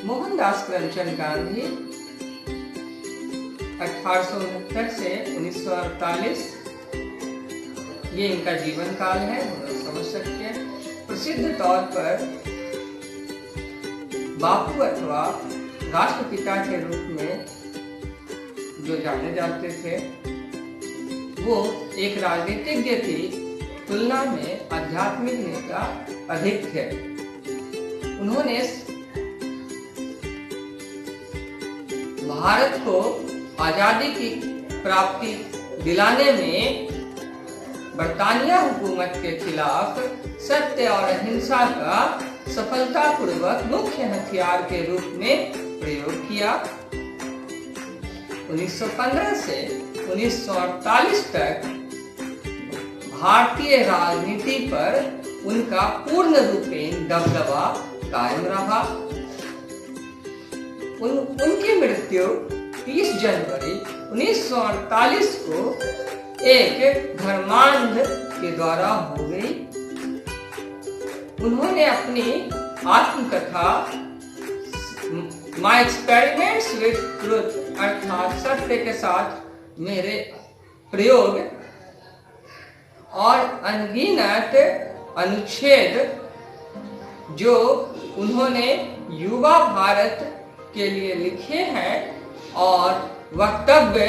मोहनदास करमचंद गांधी 1869 से 1948 ये इनका जीवन काल है, समझ सकते हैं। प्रसिद्ध तौर पर बापू अथवा राष्ट्रपिता के रूप में जो जाने जाते थे, वो एक राजनीतिज्ञ की तुलना में आध्यात्मिक नेता अधिक थे। उन्होंने भारत को आजादी की प्राप्ति दिलाने में बरतानिया हुकूमत के खिलाफ सत्य और अहिंसा का सफलतापूर्वक मुख्य हथियार के रूप में प्रयोग किया। 1915 से 1948 तक भारतीय राजनीति पर उनका पूर्ण रूपेण दबदबा कायम रहा। उनकी मृत्यु 30 जनवरी 1948 को एक धर्मांध के द्वारा हो गई। उन्होंने अपनी आत्मकथा माय एक्सपेरिमेंट्स विद ट्रुथ अर्थात सत्य के साथ मेरे प्रयोग और अनगिनत अनुच्छेद जो उन्होंने युवा भारत के लिए लिखे हैं और वक्तव्य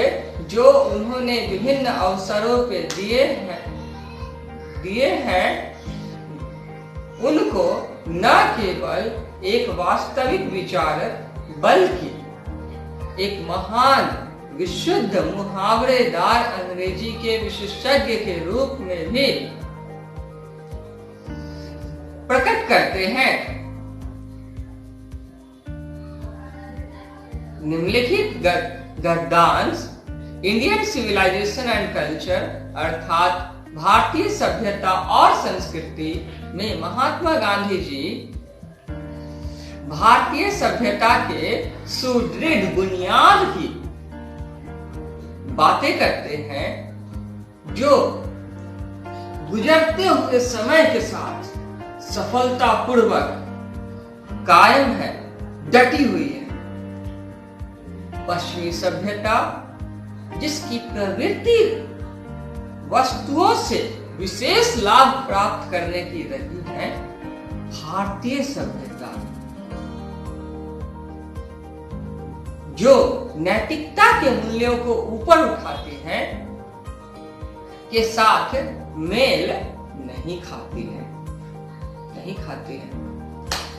जो उन्होंने विभिन्न अवसरों पे दिए हैं उनको न केवल एक वास्तविक विचारक बल्कि एक महान विशुद्ध मुहावरेदार अंग्रेजी के विशेषज्ञ के रूप में भी प्रकट करते हैं। निम्नलिखित गद्यांश इंडियन सिविलाइजेशन एंड कल्चर अर्थात भारतीय सभ्यता और संस्कृति में महात्मा गांधी जी भारतीय सभ्यता के सुदृढ़ बुनियाद की बातें करते हैं जो गुजरते हुए समय के साथ सफलतापूर्वक कायम है, डटी हुई है। पश्चिमी सभ्यता जिसकी प्रवृत्ति वस्तुओं से विशेष लाभ प्राप्त करने की रही है, भारतीय सभ्यता जो नैतिकता के मूल्यों को ऊपर उठाते हैं के साथ मेल नहीं खाती है।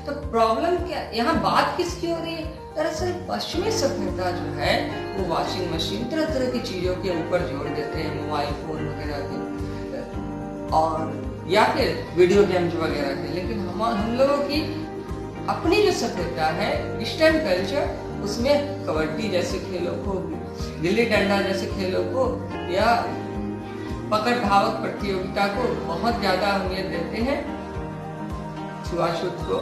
तो प्रॉब्लम क्या, यहाँ बात किसकी हो रही है? दरअसल पश्चिमी सभ्यता जो है वो वॉशिंग मशीन तरह तरह की चीजों के ऊपर जोड़ देते हैं, मोबाइल फोन वगैरह के और या फिर वीडियो गेम्स वगैरह के। लेकिन हम लोगों की अपनी जो सभ्यता है ईस्टर्न कल्चर, उसमें कबड्डी जैसे खेलों को, गिल्ली डंडा जैसे खेलों को या पकड़ धावक प्रतियोगिता को बहुत ज्यादा अहमियत देते हैं, छुआछूत को।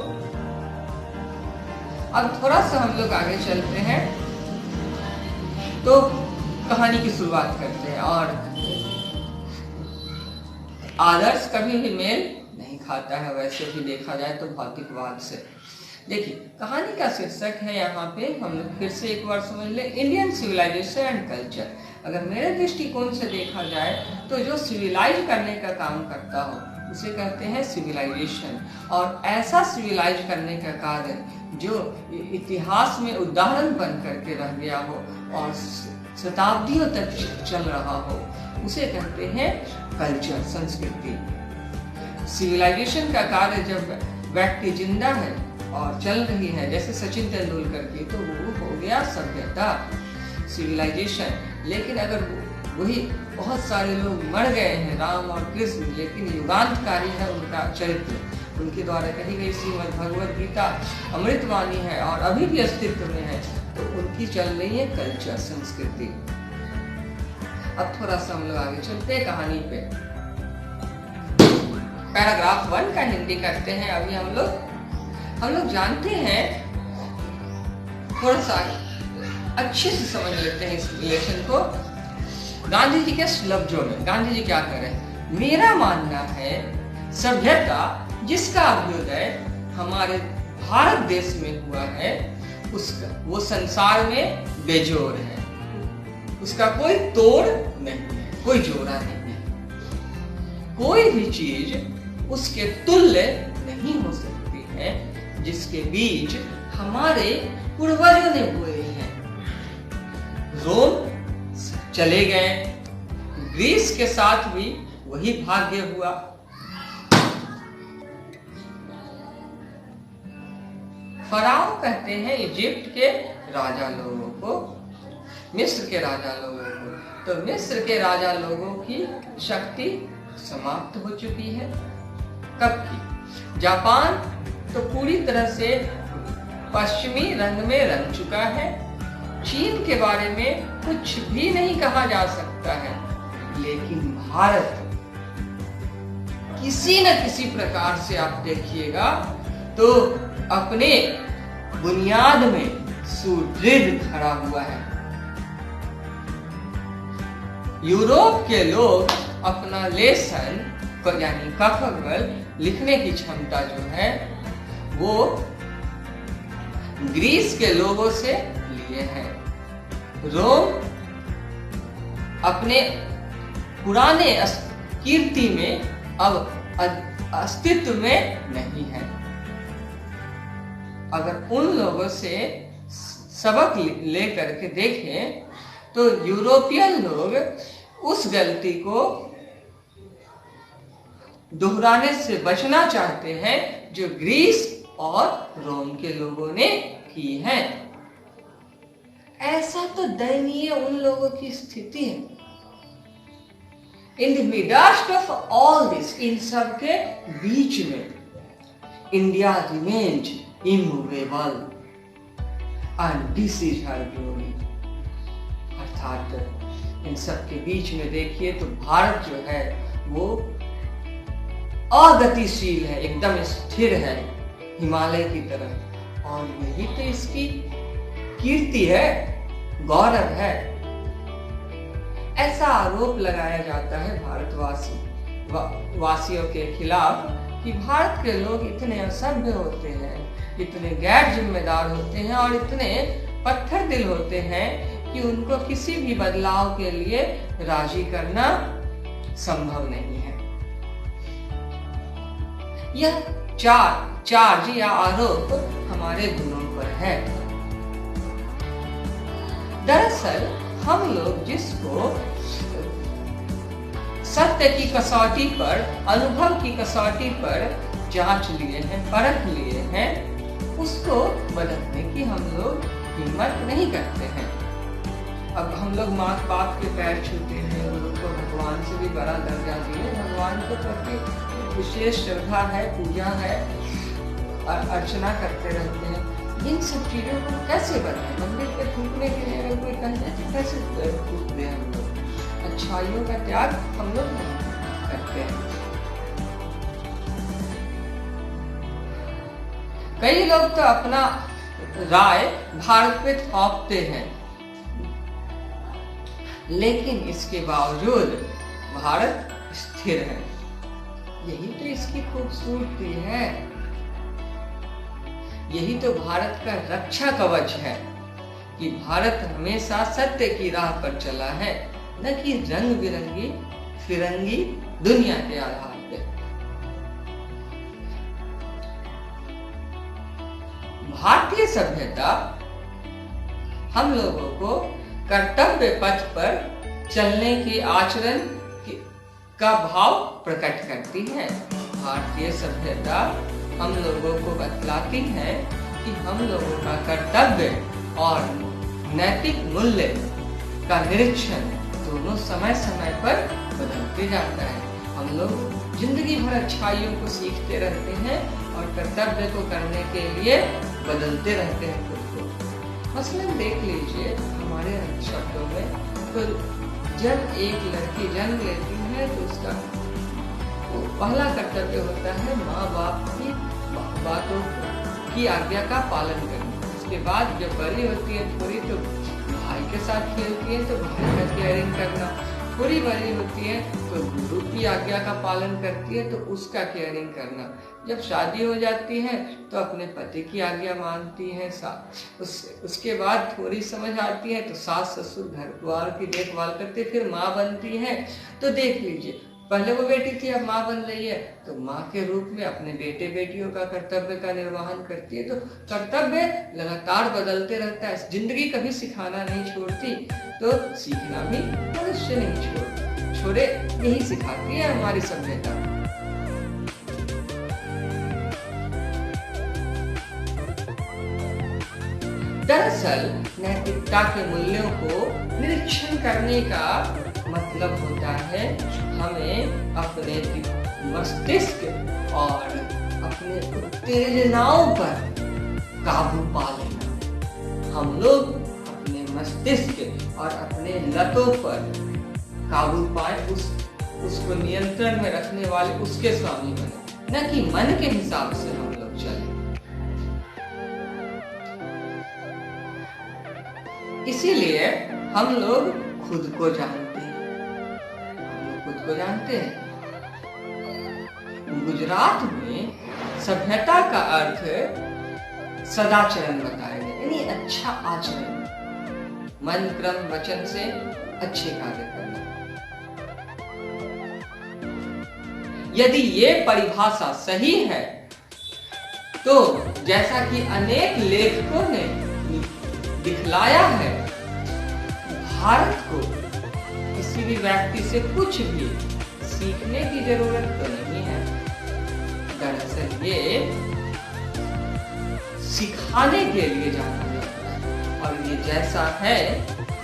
अब थोड़ा सा हम लोग आगे चलते हैं तो कहानी की शुरुआत करते हैं। और आदर्श कभी भी मेल नहीं खाता है, वैसे भी देखा जाए तो भौतिकवाद से। देखिए कहानी का शीर्षक है, यहाँ पे हम लोग फिर से एक बार समझ ले, इंडियन सिविलाइजेशन एंड कल्चर। अगर मेरे दृष्टिकोण से देखा जाए तो जो सिविलाइज करने का काम करता हो उसे कहते हैं सिविलाइजेशन, और ऐसा सिविलाइज करने का कार्य जो इतिहास में उदाहरण बन करके रह गया हो और शताब्दियों तक चल रहा हो उसे कहते हैं कल्चर, संस्कृति। सिविलाइजेशन का कार्य जब व्यक्ति जिंदा है और चल रही है, जैसे सचिन तेंदुलकर की, तो वो हो गया सभ्यता, सिविलाइजेशन। लेकिन अगर वही बहुत सारे लोग मर गए हैं, राम और कृष्ण, लेकिन युगांतकारी है उनका चरित्र, उनके द्वारा कही गई श्रीमद् भगवद गीता अमृतवाणी है और अभी भी अस्तित्व में है, तो उनकी चल रही है कल्चर, संस्कृति। अब थोड़ा सा हम लोग आगे चलते हैं कहानी पे। पैराग्राफ 1 का हिंदी करते हैं अभी हम लोग जानते हैं, थोड़ा सा अच्छे से समझ लेते हैं इस रिलेशन को। गांधी जी के लफ्जों में गांधी जी क्या करें? मेरा मानना है सभ्यता जिसका अभ्युदय हमारे भारत देश में हुआ है उसका वो संसार में बेजोड़ है, उसका कोई तोड़ नहीं है, कोई जोड़ा नहीं है। कोई भी चीज उसके तुल्य नहीं हो सकती है जिसके बीज हमारे पूर्वजों ने बोए हैं। रोम चले गए, ग्रीस के साथ भी वही भाग्य हुआ। फराओ कहते हैं इजिप्ट के राजा लोगों को, मिस्र के राजा लोगों को। तो मिस्र के राजा लोगों की शक्ति समाप्त हो चुकी है। कब की? जापान तो पूरी तरह से पश्चिमी रंग में रंग चुका है। चीन के बारे में कुछ भी नहीं कहा जा सकता है, लेकिन भारत किसी न किसी प्रकार से आप देखिएगा तो अपने बुनियाद में सुदृढ़ खड़ा हुआ है। यूरोप के लोग अपना लेसन यानी कफगल लिखने की क्षमता जो है वो ग्रीस के लोगों से लिए हैं। रोम अपने पुराने कीर्ति में अब अस्तित्व में नहीं है। अगर उन लोगों से सबक ले करके देखें तो यूरोपियन लोग उस गलती को दोहराने से बचना चाहते हैं जो ग्रीस और रोम के लोगों ने की है। ऐसा तो दयनीय उन लोगों की स्थिति है। In the midst of all this, इन सब के बीच में India remained immovable and this is her glory। अर्थात इन सब के बीच में देखिए तो भारत जो है वो अगतिशील है, एकदम स्थिर है हिमालय की तरह। और यही तो इसकी कीर्ति है, गौरव है। ऐसा आरोप लगाया जाता है वासियों के खिलाफ कि भारत के लोग इतने असभ्य होते हैं, इतने गैर जिम्मेदार होते हैं और इतने पत्थर दिल होते हैं कि उनको किसी भी बदलाव के लिए राजी करना संभव नहीं है। यह चार्ज या आरोप हमारे गुणों पर है। दरअसल हम लोग जिसको सत्य की कसौटी पर, अनुभव की कसौटी पर जांच लिए हैं, परख लिए हैं, उसको बदलने की हम लोग हिम्मत नहीं करते हैं। अब हम लोग माँ बाप के पैर छूते हैं, उनको भगवान से भी बड़ा दर्जा दिए, भगवान को प्रति विशेष श्रद्धा है, पूजा है, अर्चना करते रहते हैं। इन सब चीजों को कैसे बनाए? मंदिर पे थूकने के लिए अगर कोई कहते तो कैसे थूक दे? हम लोग अच्छाइयों का त्याग हम लोग नहीं करते हैं। कई लोग तो अपना राय भारत पे थोपते हैं, लेकिन इसके बावजूद भारत स्थिर है। यही तो इसकी खूबसूरती है, यही तो भारत का रक्षा कवच है कि भारत हमेशा सत्य की राह पर चला है, न कि रंग बिरंगी फिरंगी दुनिया के आधार पे। भारतीय सभ्यता हम लोगों को कर्तव्य पथ पर चलने के आचरण का भाव प्रकट करती है। भारतीय सभ्यता हम लोगों को बतलाती है कि हम लोगों का कर्तव्य और नैतिक मूल्य का निरीक्षण दोनों समय समय पर बदलते जाता है। हम लोग जिंदगी भर अच्छाइयों को सीखते रहते हैं और कर्तव्य को करने के लिए बदलते रहते हैं खुद को। मसलन देख लीजिए हमारे शब्दों में, तो जब एक लड़की जन्म लेती है तो उसका पहला कर्तव्य होता है माँ बाप की बातों की आज्ञा का पालन करना। उसके बाद जब बड़ी होती है थोड़ी तो भाई के साथ खेलती है तो भाई का केयरिंग करना, थोड़ी बड़ी होती है तो गुरु की आज्ञा का पालन करती है, तो उसका केयरिंग करना। जब शादी हो जाती है तो अपने पति की आज्ञा मानती है। उसके बाद थोड़ी समझ आती है तो सास ससुर घर द्वार की देखभाल करते, फिर माँ बनती है। तो देख लीजिए, पहले वो बेटी थी, अब माँ बन रही है, तो माँ के रूप में अपने बेटे बेटियों का कर्तव्य का निर्वहन करती है। तो कर्तव्य लगातार बदलते रहता है, जिंदगी कभी सिखाना नहीं छोड़ती, तो सीखना भी मनुष्य नहीं छोड़े, यही सिखाती है हमारी सभ्यता। दरअसल नैतिकता के मूल्यों को निरीक्षण करने का मतलब होता है हमें अपने मस्तिष्क और अपने उत्तेजनाओं पर काबू पा लेना। हम लोग अपने मस्तिष्क और अपने लतों पर काबू पाए, उसको नियंत्रण में रखने वाले उसके स्वामी बने, न कि मन के हिसाब से हम लोग चले। इसीलिए हम लोग खुद को जानते हैं। खुद को जानते हैं। गुजरात में सभ्यता का अर्थ सदाचरण बताया गया, यानी अच्छा आचरण, मन क्रम वचन से अच्छे कार्य करना। यदि ये परिभाषा सही है तो जैसा कि अनेक लेखकों ने दिखलाया है, भारत को किसी भी व्यक्ति से कुछ भी सीखने की जरूरत तो नहीं है। दरअसल ये सिखाने के लिए जाना जाता है, और ये जैसा है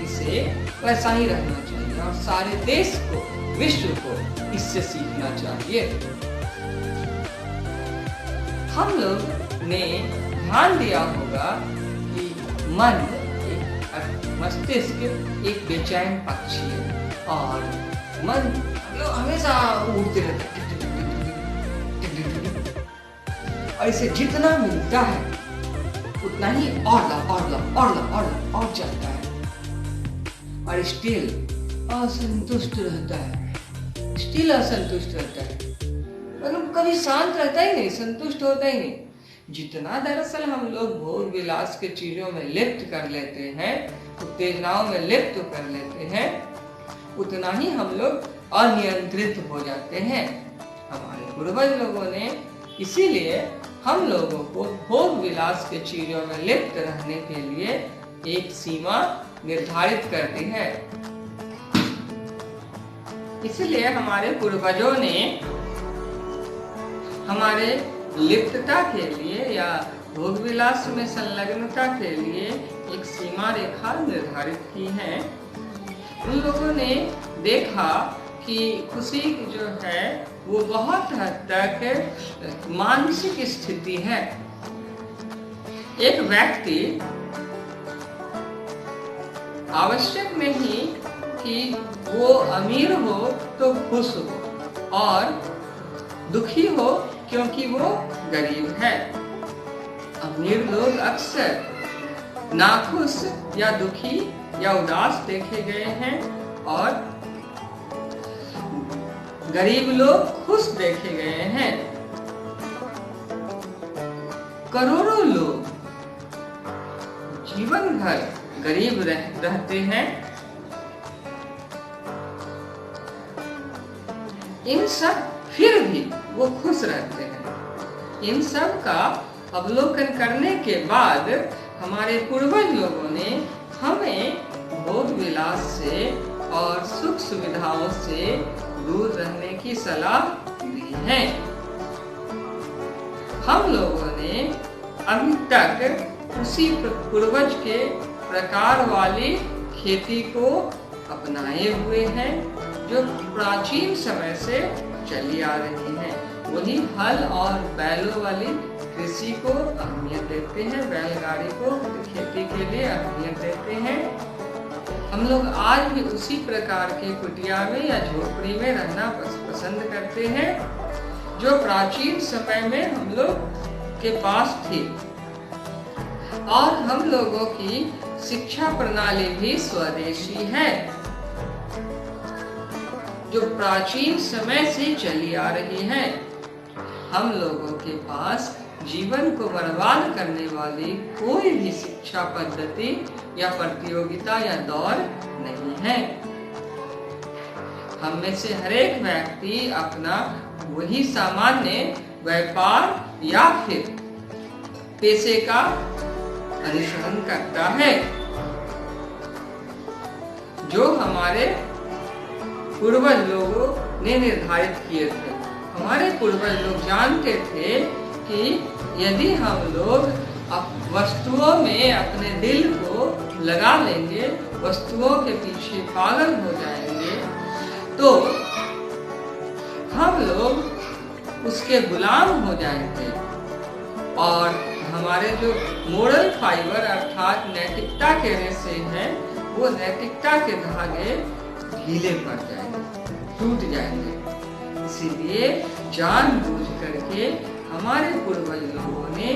इसे वैसा ही रहना चाहिए, और सारे देश को, विश्व को इससे सीखना चाहिए। हम लोग ने ध्यान दिया होगा कि मन, मस्तिष्क एक बेचैन पक्षी है, और मन हमेशा उड़ते रहता है, और इसे जितना मिलता है उतना ही और चलता है, और स्टिल असंतुष्ट रहता है। मतलब कभी शांत रहता ही नहीं, संतुष्ट होता ही नहीं। जितना दरअसल हम लोग भोग विलास के चीजों में लिप्त कर लेते हैं, उत्तेजनाओं में लिप्त कर लेते हैं, उतना ही हम लोग अनियंत्रित हो जाते हैं। हमारे पूर्वज लोगों ने इसीलिए हम लोगों को भोग विलास के चीजों में लिप्त रहने के लिए एक सीमा निर्धारित कर दी है। इसलिए हमारे पूर्वजों ने हमारे लिप्तता के लिए या भोग विलास में संलग्नता के लिए एक सीमा रेखा निर्धारित की है। उन लोगों ने देखा कि खुशी जो है वो बहुत हद तक मानसिक स्थिति है। एक व्यक्ति आवश्यक नहीं कि वो अमीर हो तो खुश हो, और दुखी हो क्योंकि वो गरीब है। अमीर लोग अक्सर नाखुश या दुखी या उदास देखे गए हैं, और गरीब लोग खुश देखे गए हैं। करोड़ों लोग जीवन भर गरीब रहते हैं। इन सब फिर भी वो खुश रहते हैं। इन सब का अवलोकन करने के बाद हमारे पूर्वज लोगों ने हमें भोग विलास से और सुख सुविधाओं से दूर रहने की सलाह दी है। हम लोगों ने अभी तक उसी पूर्वज के प्रकार वाली खेती को अपनाए हुए हैं जो प्राचीन समय से चली आ रही है। वही हल और बैलों वाली कृषि को अहमियत देते हैं, बैलगाड़ी को खेती के लिए अहमियत देते हैं। हम लोग आज भी उसी प्रकार के कुटिया में या झोपड़ी में रहना पसंद करते हैं जो प्राचीन समय में हम लोग के पास थी। और हम लोगों की शिक्षा प्रणाली भी स्वदेशी है। जो प्राचीन समय से चली आ रही है। हम लोगों के पास जीवन को बर्बाद करने वाली कोई भी शिक्षा पद्धति या प्रतियोगिता या दौर नहीं है। हम में से हर एक व्यक्ति अपना वही सामान्य व्यापार या फिर पेशे का अनुसरण करता है जो हमारे पूर्वज लोगों ने निर्धारित किए थे। हमारे पूर्वज लोग जानते थे कि यदि हम लोग वस्तुओं में अपने दिल को लगा लेंगे, वस्तुओं के पीछे पागल हो जाएंगे, तो हम लोग उसके गुलाम हो जाएंगे और हमारे जो मोरल फाइबर अर्थात नैतिकता के रेशे हैं, वो नैतिकता के धागे ढीले पड़ जाएंगे, टूट जाएंगे। इसीलिए जानबूझ करके हमारे पूर्वज लोगों ने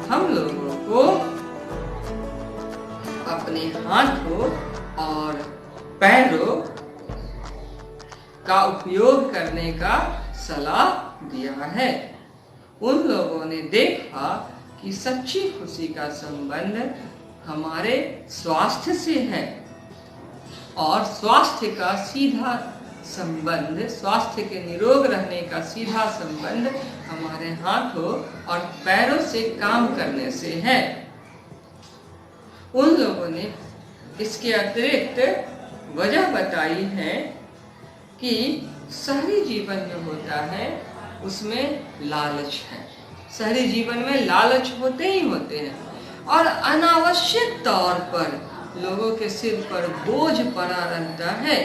हम लोगों को अपने हाथों और पैरों का उपयोग करने का सलाह दिया है। उन लोगों ने देखा कि सच्ची खुशी का संबंध हमारे स्वास्थ्य से है और स्वास्थ्य का सीधा संबंध, स्वास्थ्य के निरोग रहने का सीधा संबंध हमारे हाथों और पैरों से काम करने से है। उन लोगों ने इसके अतिरिक्त वजह बताई है कि शहरी जीवन जो होता है उसमें लालच है। शहरी जीवन में लालच होते ही होते हैं और अनावश्यक तौर पर लोगों के सिर पर बोझ पड़ा रहता है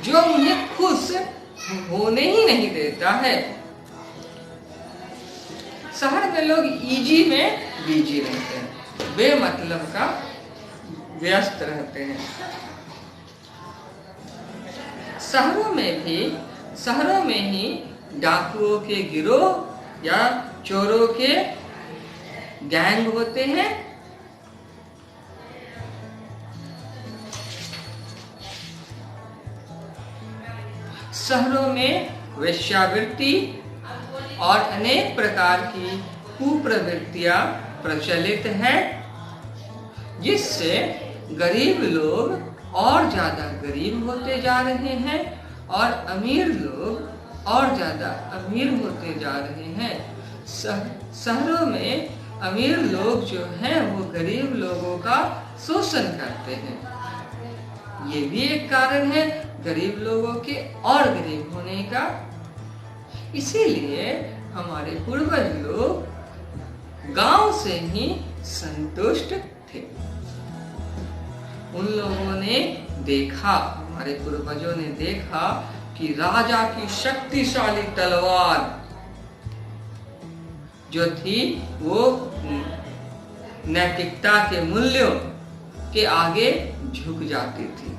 जो उन्हें खुश होने ही नहीं देता है। शहर में लोग इजी में बिजी रहते हैं, बेमतलब का व्यस्त रहते हैं। शहरों में ही डाकुओं के गिरोह या चोरों के गैंग होते हैं। शहरों में वेश्यावृत्ति और अनेक प्रकार की कुप्रवृत्तियां प्रचलित हैं, जिससे गरीब लोग और ज्यादा गरीब होते जा रहे हैं और अमीर लोग और ज्यादा अमीर होते जा रहे हैं। शहरों में अमीर लोग जो हैं वो गरीब लोगों का शोषण करते हैं। ये भी एक कारण है गरीब लोगों के और गरीब होने का। इसीलिए हमारे पूर्वज लोग गांव से ही संतुष्ट थे। उन लोगों ने देखा, हमारे पूर्वजों ने देखा कि राजा की शक्तिशाली तलवार जो थी वो नैतिकता के मूल्यों के आगे झुक जाती थी।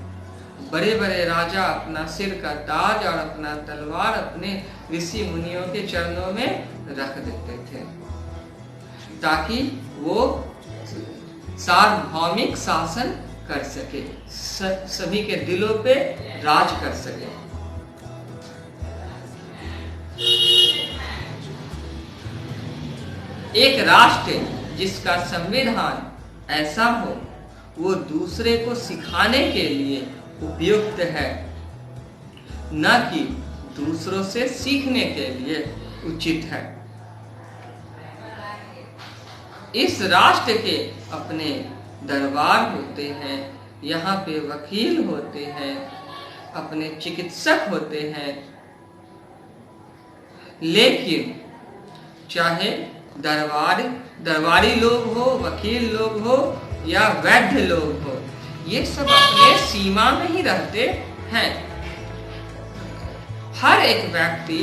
बड़े बड़े राजा अपना सिर का ताज और अपना तलवार अपने ऋषि मुनियों के चरणों में रख देते थे ताकि वो सार्वभौमिक शासन कर सके, सभी के दिलों पे राज कर सके। एक राष्ट्र जिसका संविधान ऐसा हो वो दूसरे को सिखाने के लिए उपयुक्त है, न कि दूसरों से सीखने के लिए उचित है। इस राष्ट्र के अपने दरबार होते हैं, यहाँ पे वकील होते हैं, अपने चिकित्सक होते हैं, लेकिन चाहे दरबारी लोग हो, वकील लोग हो या वैद्य लोग हो, ये सब अपने सीमा में ही रहते हैं। हर एक व्यक्ति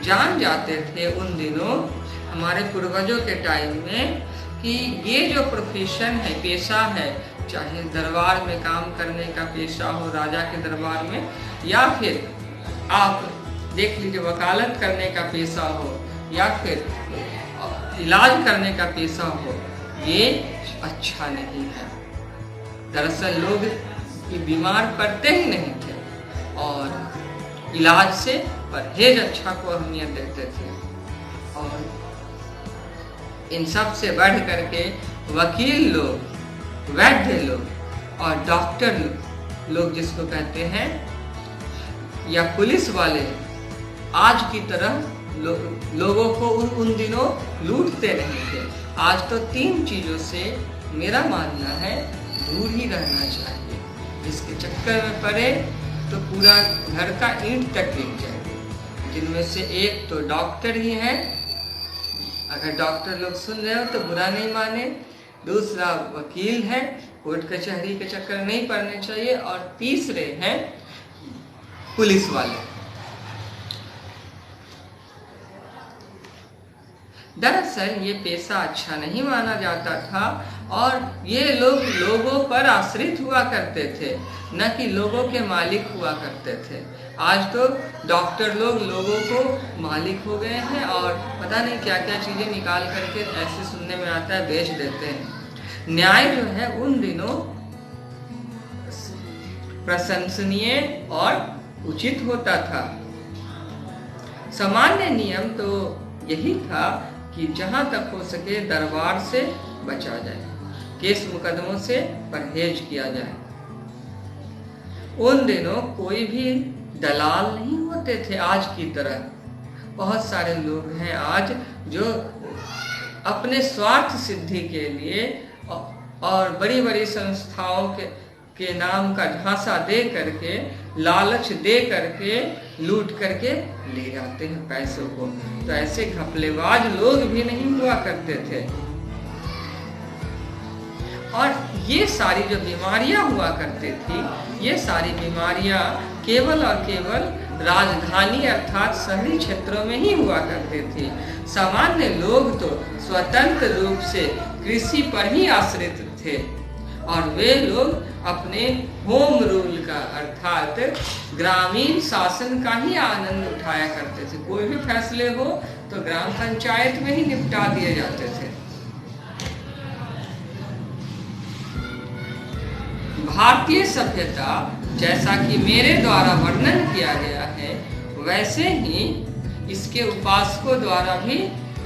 जान जाते थे उन दिनों हमारे पूर्वजों के टाइम में कि ये जो प्रोफेशन है, पेशा है, चाहे दरबार में काम करने का पेशा हो राजा के दरबार में, या फिर आप देख लीजिए वकालत करने का पेशा हो या फिर इलाज करने का पेशा हो, ये अच्छा नहीं है। दरअसल लोग कि बीमार पड़ते ही नहीं थे और इलाज से परहेज अच्छा को अहमियत देते थे। और इन सब से बढ़ करके वकील लोग, वैद्य लोग और डॉक्टर लोग जिसको कहते हैं, या पुलिस वाले आज की तरह लोगों को उन दिनों लूटते नहीं थे। आज तो 3 चीजों से मेरा मानना है दूर ही रहना चाहिए। इसके चक्कर में पड़े तो पूरा घर का ईंट तक गिर जाएगी। जिनमें से एक तो डॉक्टर ही है, अगर डॉक्टर लोग सुन रहे हो तो बुरा नहीं माने। दूसरा वकील है, कोर्ट कचहरी के चक्कर नहीं पड़ने चाहिए। और तीसरे हैं पुलिस वाले। दरअसल ये पेशा अच्छा नहीं माना जाता था और ये लोग लोगों पर आश्रित हुआ करते थे, न कि लोगों के मालिक हुआ करते थे। आज तो डॉक्टर लोग लोगों को मालिक हो गए हैं और पता नहीं क्या क्या चीजें निकाल करके, ऐसे सुनने में आता है, बेच देते हैं। न्याय जो है उन दिनों प्रशंसनीय और उचित होता था। सामान्य नियम तो यही था कि जहां तक हो सके दरबार से बचा जाए, केस मुकदमों से परहेज किया जाए। उन दिनों कोई भी दलाल नहीं होते थे आज की तरह। बहुत सारे लोग हैं आज जो अपने स्वार्थ सिद्धि के लिए और बड़ी बड़ी संस्थाओं के नाम का झांसा दे करके, लालच दे करके, लूट करके ले जाते हैं पैसों को। तो ऐसे घपलेबाज लोग भी नहीं हुआ करते थे। और ये सारी जो बीमारियां हुआ करती थी, ये सारी बीमारियां केवल और केवल राजधानी अर्थात शहरी क्षेत्रों में ही हुआ करती थी। सामान्य लोग तो स्वतंत्र रूप से कृषि पर ही आश्रित थे और वे लोग अपने होम रूल का अर्थात ग्रामीण शासन का ही आनंद उठाया करते थे। कोई भी फैसले हो तो ग्राम पंचायत में ही निपटा दिए जाते थे। भारतीय सभ्यता जैसा कि मेरे द्वारा वर्णन किया गया है, वैसे ही इसके उपासकों द्वारा भी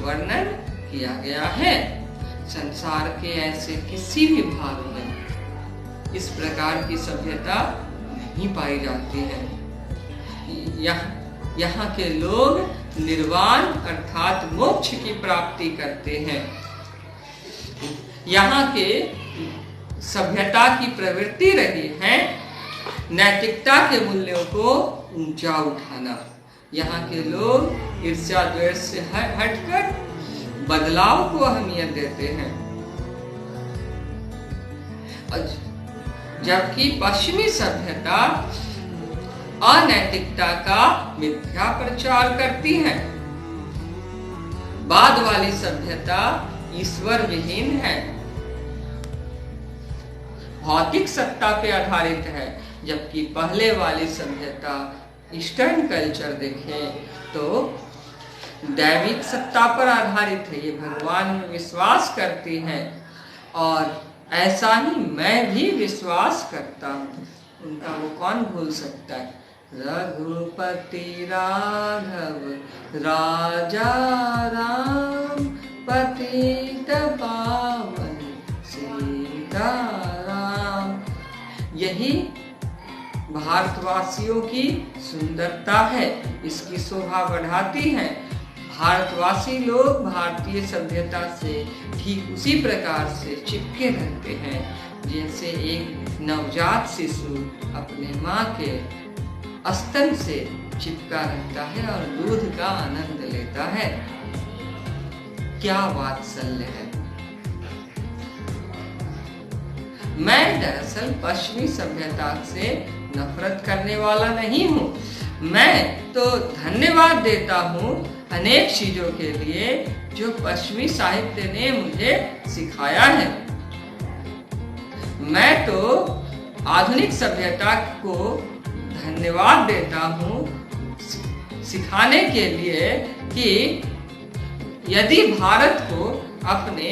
वर्णन किया गया है। संसार के ऐसे किसी भी भाग में इस प्रकार की सभ्यता नहीं पाई जाती है। यहाँ के लोग निर्वाण अर्थात मोक्ष की प्राप्ति करते हैं। यहाँ के सभ्यता की प्रवृत्ति रही है नैतिकता के मूल्यों को ऊंचा उठाना। यहाँ के लोग ईर्ष्या द्वेष से हटकर बदलाव को अहमियत देते हैं, जबकि पश्चिमी सभ्यता अनैतिकता का मिथ्या प्रचार करती है। बाद वाली सभ्यता ईश्वर विहीन है, भौतिक सत्ता पे आधारित है, जबकि पहले वाली सभ्यता ईस्टर्न कल्चर देखें तो दैविक सत्ता पर आधारित है। ये भगवान में विश्वास करती है और ऐसा ही मैं भी विश्वास करता हूँ। उनका वो कौन भूल सकता है। रघुपति राघव राजा राम पतित पावन सीताराम। यही भारतवासियों की सुंदरता है, इसकी शोभा बढ़ाती है। भारतवासी लोग भारतीय सभ्यता से ठीक उसी प्रकार से चिपके रहते हैं जैसे एक नवजात शिशु अपने माँ के स्तन से चिपका रहता है और दूध का आनंद लेता है। क्या वात्सल्य है। मैं दरअसल पश्चिमी सभ्यता से नफरत करने वाला नहीं हूँ। मैं तो धन्यवाद देता हूँ अनेक चीजों के लिए जो पश्चिमी साहित्य ने मुझे सिखाया है। मैं तो आधुनिक सभ्यता को धन्यवाद देता हूँ सिखाने के लिए कि यदि भारत को अपने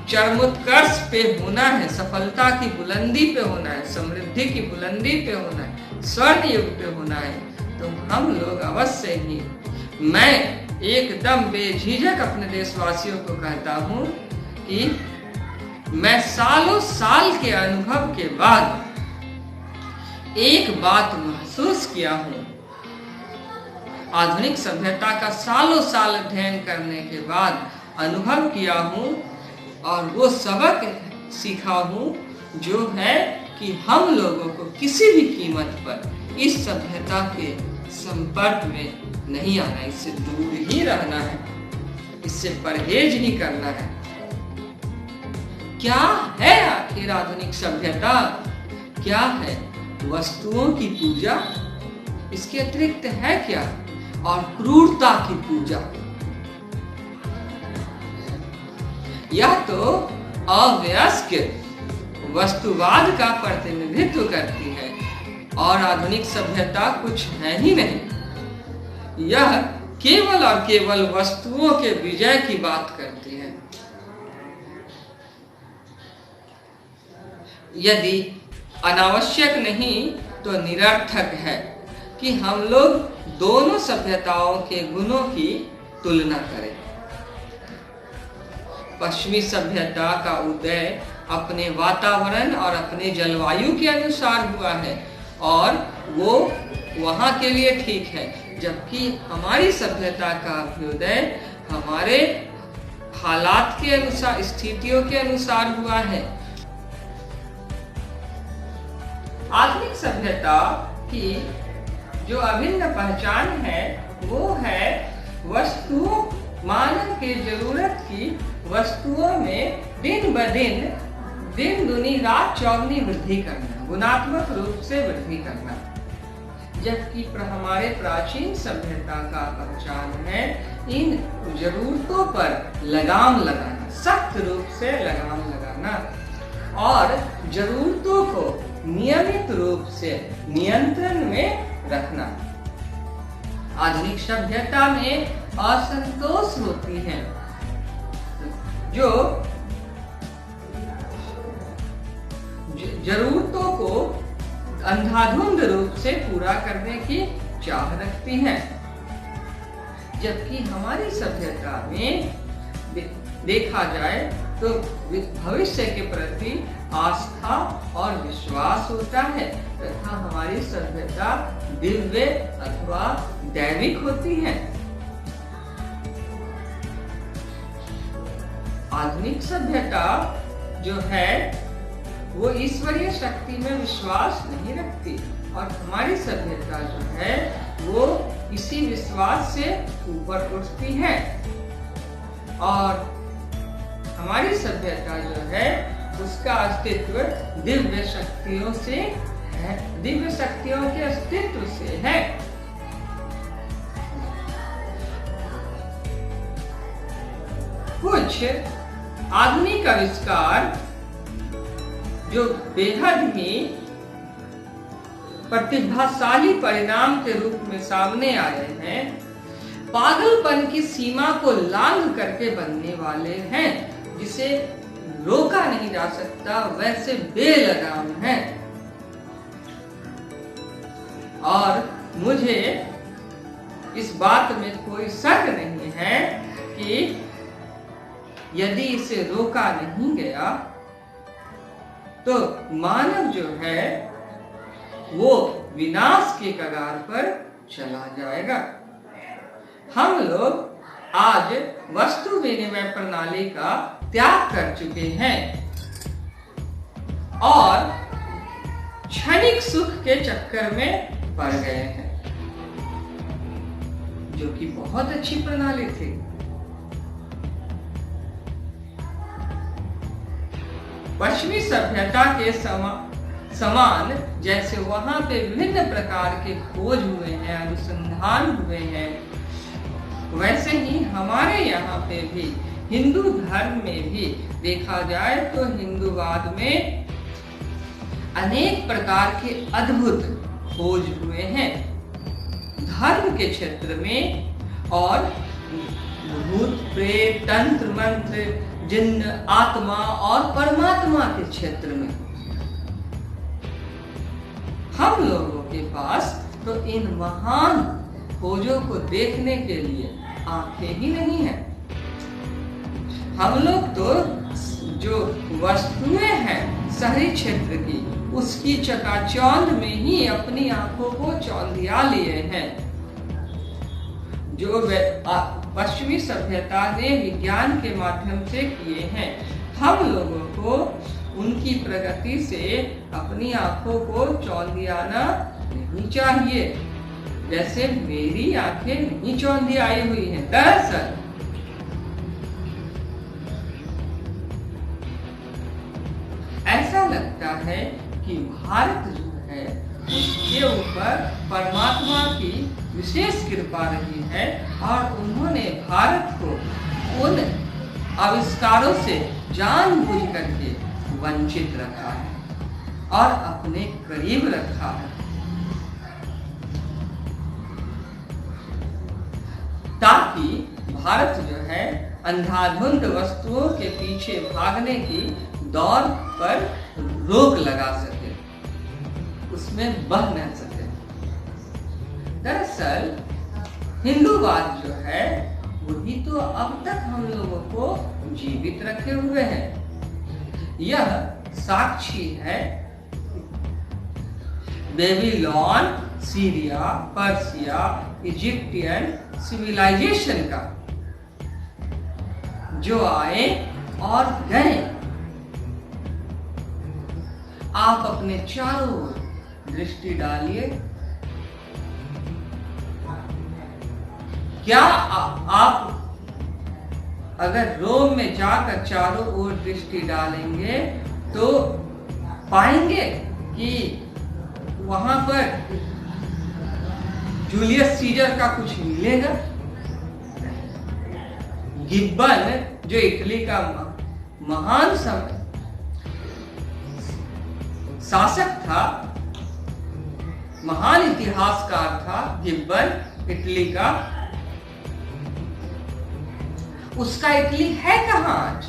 चरमोत्कर्ष पे होना है, सफलता की बुलंदी पे होना है, समृद्धि की बुलंदी पे होना है, स्वर्ण युग पे होना है, तो हम लोग अवश्य ही, मैं एकदम बेझिझक अपने देशवासियों को कहता हूं कि मैं सालों साल के अनुभव के बाद एक बात महसूस किया हूं। आधुनिक सभ्यता का सालों साल अध्ययन करने के बाद अनुभव किया हूं और वो सबक सीखा हूं, जो है कि हम लोगों को किसी भी कीमत पर इस सभ्यता के संपर्क में नहीं आना, इससे दूर ही रहना है, इससे परहेज ही करना है। क्या है आखिर आधुनिक सभ्यता? क्या है? वस्तुओं की पूजा, इसके अतिरिक्त है क्या? और क्रूरता की पूजा। यह तो अवयस्क वस्तुवाद का प्रतिनिधित्व करती है और आधुनिक सभ्यता कुछ है ही नहीं। यह केवल और केवल वस्तुओं के विजय की बात करती है। यदि अनावश्यक नहीं तो निरर्थक है कि हम लोग दोनों सभ्यताओं के गुणों की तुलना करें। पश्चिमी सभ्यता का उदय अपने वातावरण और अपने जलवायु के अनुसार हुआ है और वो वहां के लिए ठीक है, जबकि हमारी सभ्यता का अभ्युदय हमारे हालात के अनुसार, स्थितियों के अनुसार हुआ है। आधुनिक सभ्यता की जो अभिन्न पहचान है वो है वस्तुओं, मानव के जरूरत की वस्तुओं में दिन ब दिन दुनी रात चौगुनी वृद्धि करना, गुणात्मक रूप से वृद्धि करना। जबकि हमारे प्राचीन सभ्यता का पहचान है इन जरूरतों पर लगाम लगाना, सख्त रूप से लगाम लगाना और जरूरतों को नियमित रूप से नियंत्रण में रखना। आधुनिक सभ्यता में असंतोष होती है, जो जरूरतों को अंधाधुंध रूप से पूरा करने की चाह रखती हैं, जबकि हमारी सभ्यता में देखा जाए तो भविष्य के प्रति आस्था और विश्वास होता है तथा हमारी सभ्यता दिव्य अथवा दैविक होती है। आधुनिक सभ्यता जो है वो ईश्वरीय शक्ति में विश्वास नहीं रखती और हमारी सभ्यता जो है वो इसी विश्वास से ऊपर उठती है और हमारी सभ्यता जो है उसका अस्तित्व दिव्य शक्तियों से है, दिव्य शक्तियों के अस्तित्व से है। कुछ आधुनिक आविष्कार जो बेहद ही प्रतिभाशाली परिणाम के रूप में सामने आए हैं, पागलपन की सीमा को लांघ करके बनने वाले हैं, जिसे रोका नहीं जा सकता, वैसे बेलगाम है। और मुझे इस बात में कोई शक नहीं है कि यदि इसे रोका नहीं गया तो मानव जो है वो विनाश के कगार पर चला जाएगा। हम लोग आज वस्तु विनिमय प्रणाली का त्याग कर चुके हैं और क्षणिक सुख के चक्कर में पड़ गए हैं, जो कि बहुत अच्छी प्रणाली थी। पश्चिमी सभ्यता के समान जैसे वहां पे विभिन्न प्रकार के खोज हुए हैं, अनुसंधान हुए हैं, वैसे ही हमारे यहाँ पे भी हिंदू धर्म में भी देखा जाए तो हिंदूवाद में अनेक प्रकार के अद्भुत खोज हुए हैं धर्म के क्षेत्र में और भूत प्रेत तंत्र मंत्र जिन्न आत्मा और परमात्मा के क्षेत्र में। हम लोगों के पास तो इन महान खोजों को देखने के लिए आंखें ही नहीं है। हम लोग तो जो वस्तुएं हैं शहरी क्षेत्र की, उसकी चकाचौंध में ही अपनी आंखों को चौंधिया लिए हैं। जो पश्चिमी सभ्यता ने विज्ञान के माध्यम से किए हैं, हम लोगों को उनकी प्रगति से अपनी आंखों को चौंधियाना नहीं चाहिए, जैसे मेरी आंखें नहीं चौंधियाई हुई हैं। दरअसल ऐसा लगता है कि भारत जो है उसके ऊपर परमात्मा की विशेष कृपा रही है और उन्होंने भारत को उन आविष्कारों से जानबूझ करके वंचित रखा है और अपने करीब रखा है, ताकि भारत जो है अंधाधुंध वस्तुओं के पीछे भागने की दौड़ पर रोक लगा सके, उसमें बह न सके। दरअसल हिंदूवाद जो है वही तो अब तक हम लोगों को जीवित रखे हुए हैं। यह साक्षी है Babylon, Syria, Persia, Egyptian civilisation का, जो आए और गए। आप अपने चारों ओर दृष्टि डालिए, क्या आप अगर रोम में जाकर चारों ओर दृष्टि डालेंगे तो पाएंगे कि वहां पर जूलियस सीजर का कुछ मिलेगा? गिब्बन जो इटली का महान शासक था, महान इतिहासकार था गिब्बन इटली का, उसका इटली है कहां आज?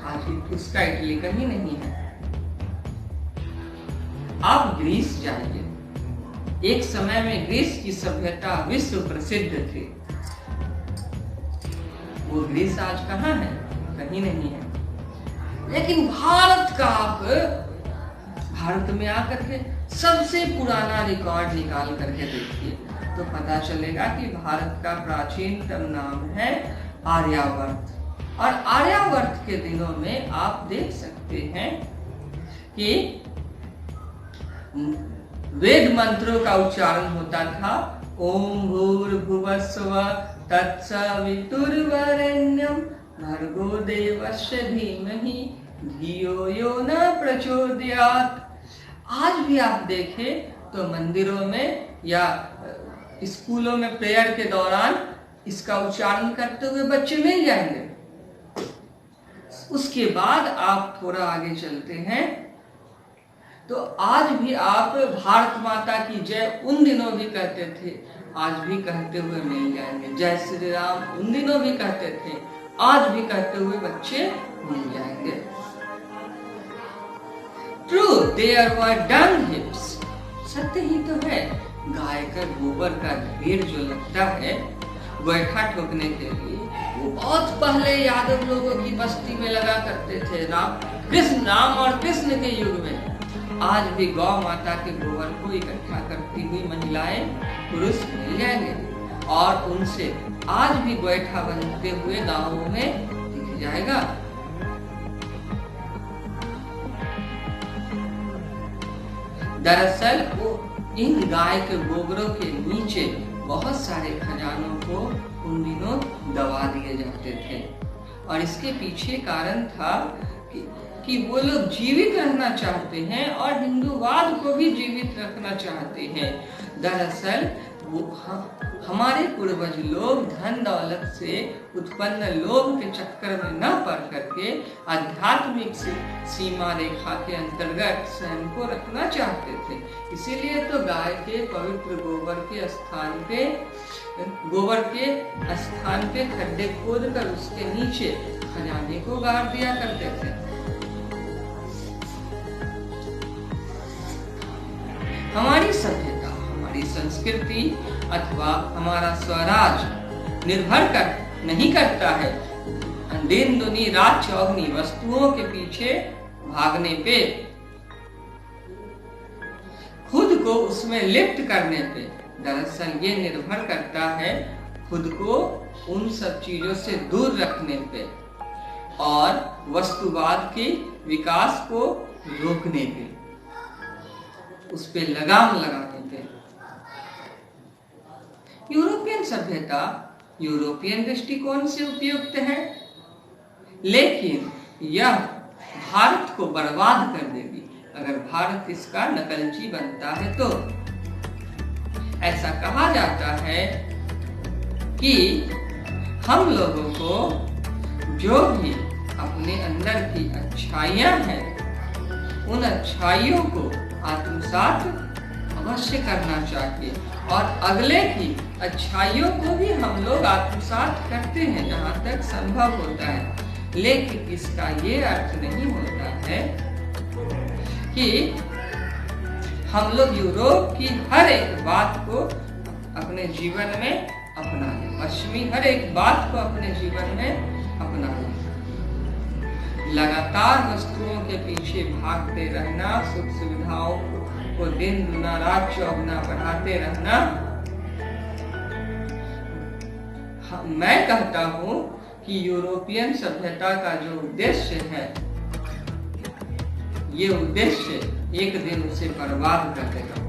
आज उसका इटली कहीं नहीं है। आप ग्रीस जाइए, एक समय में ग्रीस की सभ्यता विश्व प्रसिद्ध थी। वो ग्रीस आज कहां है? कहीं नहीं है। लेकिन भारत का आप भारत में आकर के सबसे पुराना रिकॉर्ड निकाल करके देखिए तो पता चलेगा कि भारत का प्राचीनतम नाम है आर्यावर्त। और आर्यावर्त के दिनों में आप देख सकते हैं कि वेद मंत्रों का उच्चारण होता था। ओम भूर्भुवस्सुवः तत्सवितुर्वरेण्यं भर्गो देवस्य धीमहि धियो यो न प्रचोदयात्। आज भी आप देखें तो मंदिरों में या स्कूलों में प्रेयर के दौरान इसका उच्चारण करते हुए बच्चे मिल जाएंगे। उसके बाद आप थोड़ा आगे चलते हैं तो आज भी आप भारत माता की जय उन दिनों भी कहते थे, आज भी कहते हुए मिल जाएंगे। जय श्री राम उन दिनों भी कहते थे, आज भी कहते हुए बच्चे मिल जाएंगे। True, there were dung heaps. सत्य ही तो है। गाय का गोबर का ढेर जो लगता है गोइठा ठोकने के लिए, वो बहुत पहले यादव लोगों की बस्ती में लगा करते थे। राम और कृष्ण के युग में। आज भी गौ माता के गोबर को इकट्ठा करती हुई महिलाएं पुरुष मिल जाएंगे और उनसे आज भी गोइठा बनते हुए गांवों में दिख जाएगा। दरअसल वो इन गाय के गोबरों के नीचे बहुत सारे खजानों को उन दिनों दबा दिए जाते थे और इसके पीछे कारण था कि वो लोग जीवित रहना चाहते हैं और हिंदूवाद को भी जीवित रखना चाहते हैं। दरअसल वो हमारे पूर्वज लोग धन दौलत से उत्पन्न लोभ के चक्कर में न पड़ करके आध्यात्मिक सीमा रेखा के अंतर्गत स्वयं को रखना चाहते थे। इसीलिए तो गाय के पवित्र गोबर के स्थान पे खड्डे खोद कर उसके नीचे खजाने को गाड़ दिया करते थे। हमारी सभ्यता, हमारी संस्कृति अथवा हमारा स्वराज निर्भर नहीं करता है दिन दुनी रात चौगनी वस्तुओं के पीछे भागने पे, खुद को उसमें लिप्त करने पे। दरअसल ये निर्भर करता है खुद को उन सब चीजों से दूर रखने पे और वस्तुवाद के विकास को रोकने पे, उस पे लगाम लगाने पे। यूरोपियन सभ्यता यूरोपियन दृष्टिकोण से उपयुक्त है, लेकिन यह भारत को बर्बाद कर देगी अगर भारत इसका नकलची बनता है तो। ऐसा कहा जाता है कि हम लोगों को जो भी अपने अंदर की अच्छाइयां हैं उन अच्छाइयों को आत्मसात अवश्य करना चाहिए और अगले की अच्छाइयों को भी हम लोग आत्मसात करते हैं जहाँ तक संभव होता है। लेकिन इसका ये अर्थ नहीं होता है कि हम लोग यूरोप की हर एक बात को अपने जीवन में अपना लें, पश्चिमी हर एक बात को अपने जीवन में अपना लें। लगातार वस्तुओं के पीछे भागते रहना, सुख सुविधाओं को दिन दुना रात चौगुना बढ़ाते रहना, मैं कहता हूँ कि यूरोपियन सभ्यता का जो उद्देश्य है, ये उद्देश्य एक दिन उसे बर्बाद कर देगा।